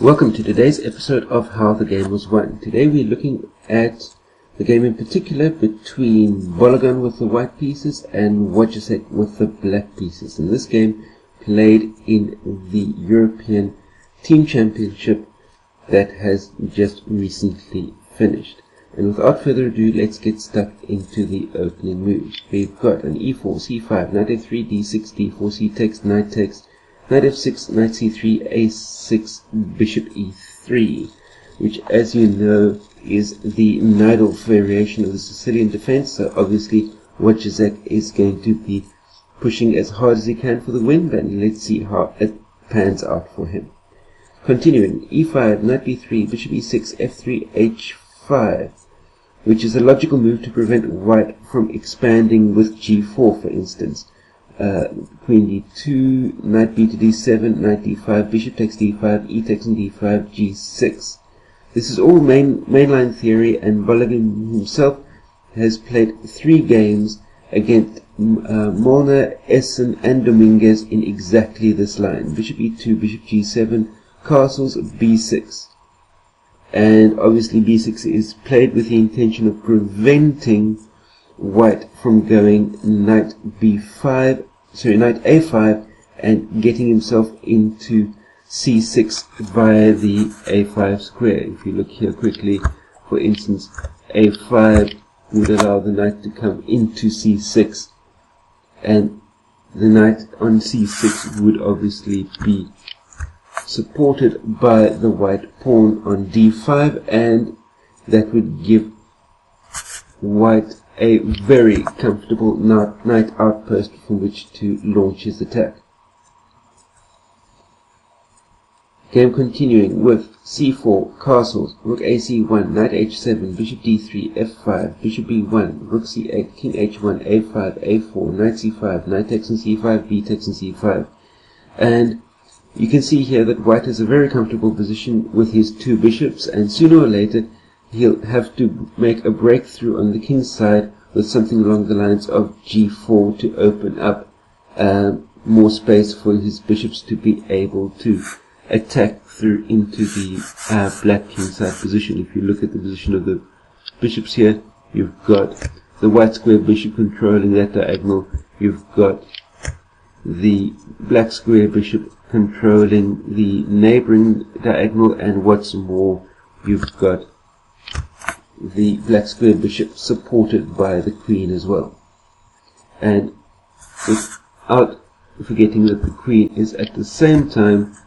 Welcome to today's episode of How the Game Was Won. Today we're looking at the game in particular between Bologan with the white pieces and Wojtaszek with the black pieces. And this game played in the European Team Championship that has just recently finished. And without further ado, let's get stuck into the opening moves. We've got an e4, c5, knight f3, d6, d4, c takes, knight takes, knight f6, knight c3, a6, bishop e3, which, as you know, is the Nidal variation of the Sicilian defense. So obviously Wojtaszek is going to be pushing as hard as he can for the win, and let's see how it pans out for him. Continuing, e5, knight b3, bishop e6, f3, h5, which is a logical move to prevent white from expanding with g4, for instance. Queen d2, knight b to d7, knight d5, bishop takes d5, e takes and d5, g6. This is all mainline theory, and Bologan himself has played 3 games against Molnar, Essen and Dominguez in exactly this line. Bishop e2, bishop g7, castles, b6. And obviously b6 is played with the intention of preventing white from going knight a5 and getting himself into c6 via the a5 square. If you look here quickly, for instance, a5 would allow the knight to come into c6, and the knight on c6 would obviously be supported by the white pawn on d5, and that would give white a very comfortable knight outpost from which to launch his attack. Game continuing with c4, castles, rook ac1, knight h7, bishop d3, f5, bishop b1, rook c8, king h1, a5, a4, knight c5, knight takes and c5, b takes and c5. And you can see here that white has a very comfortable position with his 2 bishops, and sooner or later he'll have to make a breakthrough on the king's side with something along the lines of g4 to open up more space for his bishops to be able to attack through into the black kingside position. If you look at the position of the bishops here, you've got the white square bishop controlling that diagonal, you've got the black square bishop controlling the neighboring diagonal, and what's more, you've got the black square bishop supported by the queen as well. And without forgetting that the queen is at the same time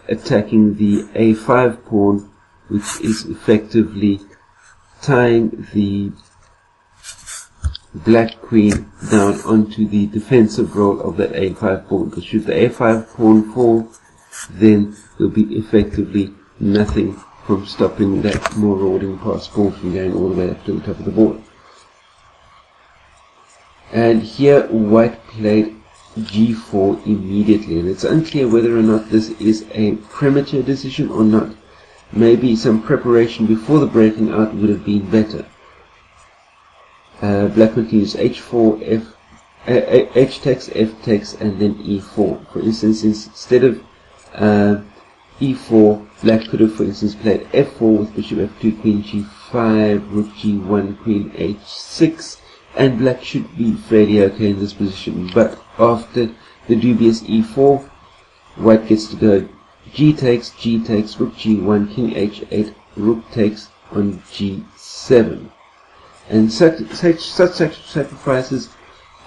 attacking the a5 pawn, which is effectively tying the black queen down onto the defensive role of that a5 pawn, because should the a5 pawn fall, then there'll be effectively nothing from stopping that marauding pass pawn from going all the way up to the top of the board. And here white played g4 immediately, and it's unclear whether or not this is a premature decision or not. Maybe some preparation before the breaking out would have been better. Black continues h4, h takes, f takes, and then e4. For instance, instead of e4, black could have, for instance, played f4 with bishop f2, queen g5, rook g1, queen h6, and black should be fairly okay in this position. But after the dubious e4, white gets to go g takes, rook g1, king h8, rook takes on g7. And such sacrifices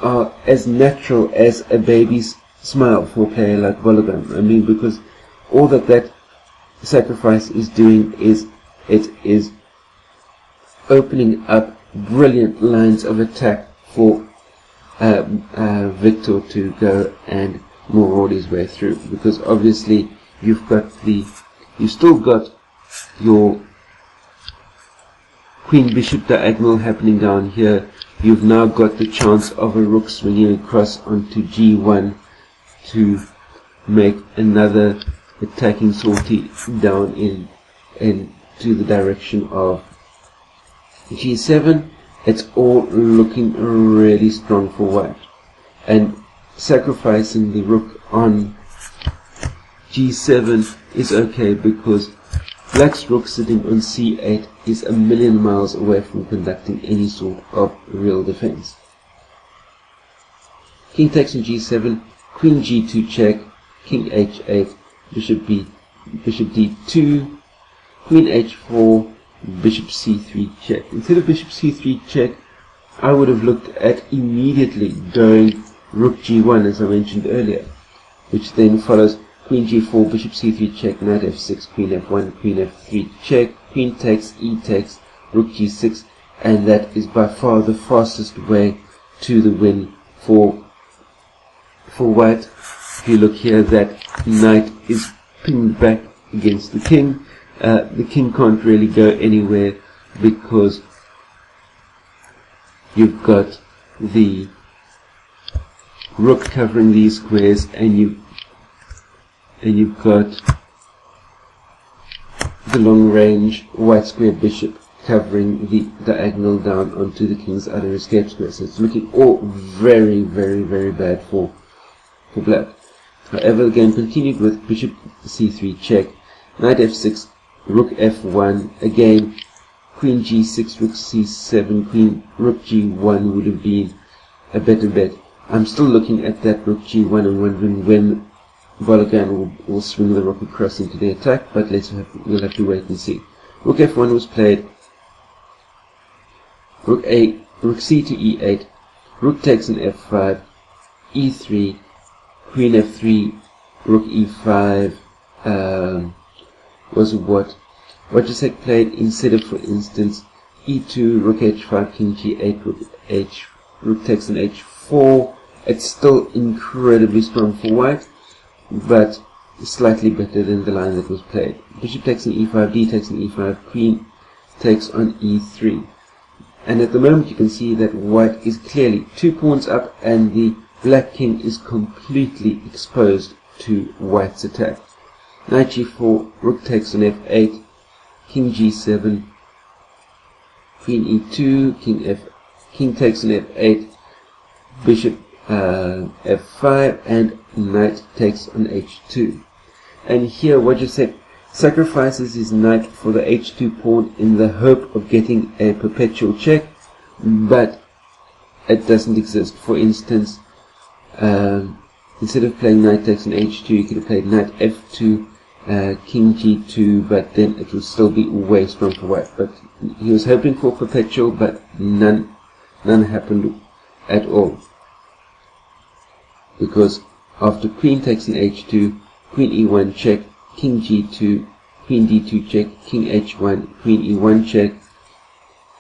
are as natural as a baby's smile for a player like Bologan. I mean, because all that sacrifice is doing is it is opening up brilliant lines of attack for Victor to go and maraud his way through, because obviously you've still got your queen bishop diagonal happening down here. You've now got the chance of a rook swinging across onto g1 to make another attacking sortie down into the direction of g7. It's all looking really strong for white, and sacrificing the rook on g7 is okay because black's rook sitting on c8 is a million miles away from conducting any sort of real defense. King takes on g7, queen g2 check, king h8, bishop d2, queen h4, bishop c3 check. Instead of bishop c3 check, I would have looked at immediately going rook g1 as I mentioned earlier, which then follows queen g4, bishop c3 check, knight f6, queen f1, queen f3 check, queen takes, e takes, rook g6, and that is by far the fastest way to the win for white. If you look here, that knight is pinned back against the king. The king can't really go anywhere because you've got the rook covering these squares, and you've got the long range white square bishop covering the diagonal down onto the king's other escape square. So it's looking all very, very, very bad for black. However, the game continued with bishop c3 check, knight f6, rook f1, again queen g6, rook c7, rook g1 would have been a better bet. I'm still looking at that rook g1 and wondering when Bologan will swing the rook across into the attack, but we'll have to wait and see. Rook f1 was played, rook c to e8, rook takes an f5, e3, queen f3, rook e5 was what Wojtaszek played instead of, for instance, e2, rook h5, king g8, rook takes an h4. It's still incredibly strong for white, but slightly better than the line that was played. Bishop takes an e5, d takes an e5, queen takes on e3. And at the moment you can see that white is clearly 2 pawns up, and the black king is completely exposed to white's attack. Knight g4, rook takes on f8, king g7, queen e2, king takes on f8, bishop f5, and knight takes on h2. And here Wojtaszek sacrifices his knight for the h2 pawn in the hope of getting a perpetual check, but it doesn't exist. For instance, instead of playing knight takes on h2, you could have played knight f2, king g2, but then it would still be way strong for white. But he was hoping for perpetual, but none happened at all, because after queen takes an h2, queen e1 check, king g2, queen d2 check, king h1, queen e1 check,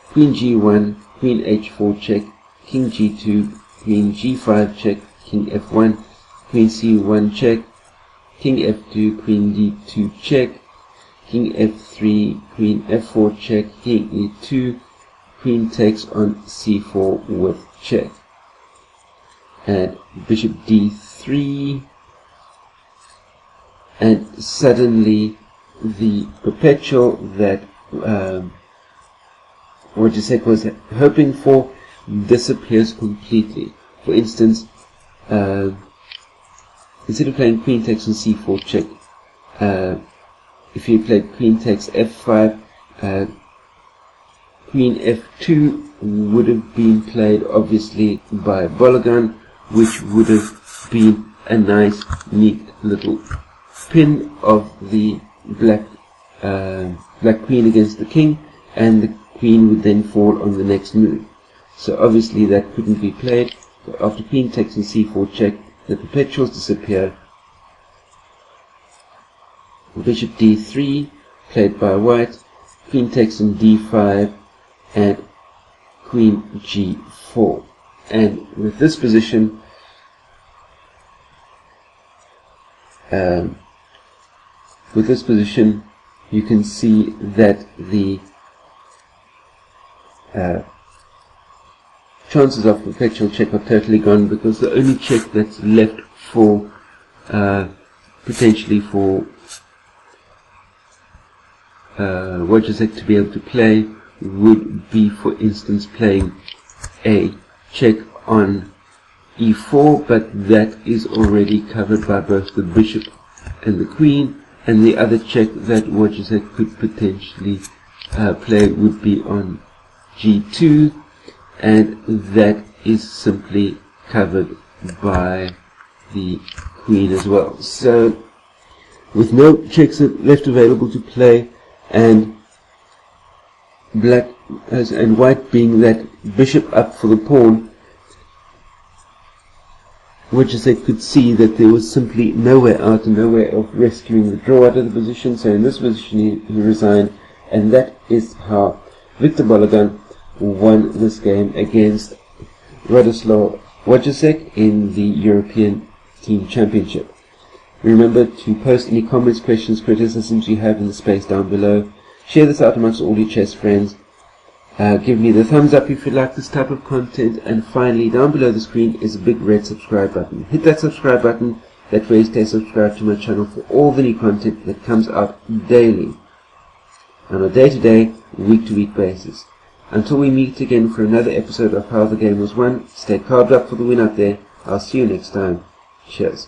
queen g1, queen h4 check, king g2, queen g5 check, king f1, queen c1 check, king f2, queen d2 check, king f3, queen f4 check, king e2, queen takes on c4 with check, and bishop d3, and suddenly the perpetual that Wojtaszek was hoping for disappears completely. For instance, instead of playing queen takes on c4 check, if you played queen takes f5, queen f2 would have been played obviously by Bologan, which would have been a nice neat little pin of the black queen against the king, and the queen would then fall on the next move. So obviously that couldn't be played. So after queen takes on c4 check, the perpetuals disappear. Bishop d3 played by white, queen takes on d5, and queen g4. And with this position, you can see that the chances of perpetual check are totally gone, because the only check that's left for potentially for Wojtaszek to be able to play would be, for instance, playing a check on e4, but that is already covered by both the bishop and the queen, and the other check that Wojtaszek could potentially play would be on g2, and that is simply covered by the queen as well. So with no checks left available to play, and white being that bishop up for the pawn, Wojtaszek could see that there was simply nowhere out and no way of rescuing the draw out of the position. So in this position he resigned, and that is how Viktor Bologan won this game against Wojtaszek in the European Team Championship. Remember to post any comments, questions, criticisms you have in the space down below. Share this out amongst all your chess friends. Give me the thumbs up if you like this type of content, and finally down below the screen is a big red subscribe button. Hit that subscribe button, that way you stay subscribed to my channel for all the new content that comes out daily on a day-to-day, week-to-week basis. Until we meet again for another episode of How the Game Was Won, stay carved up for the win out there. I'll see you next time. Cheers.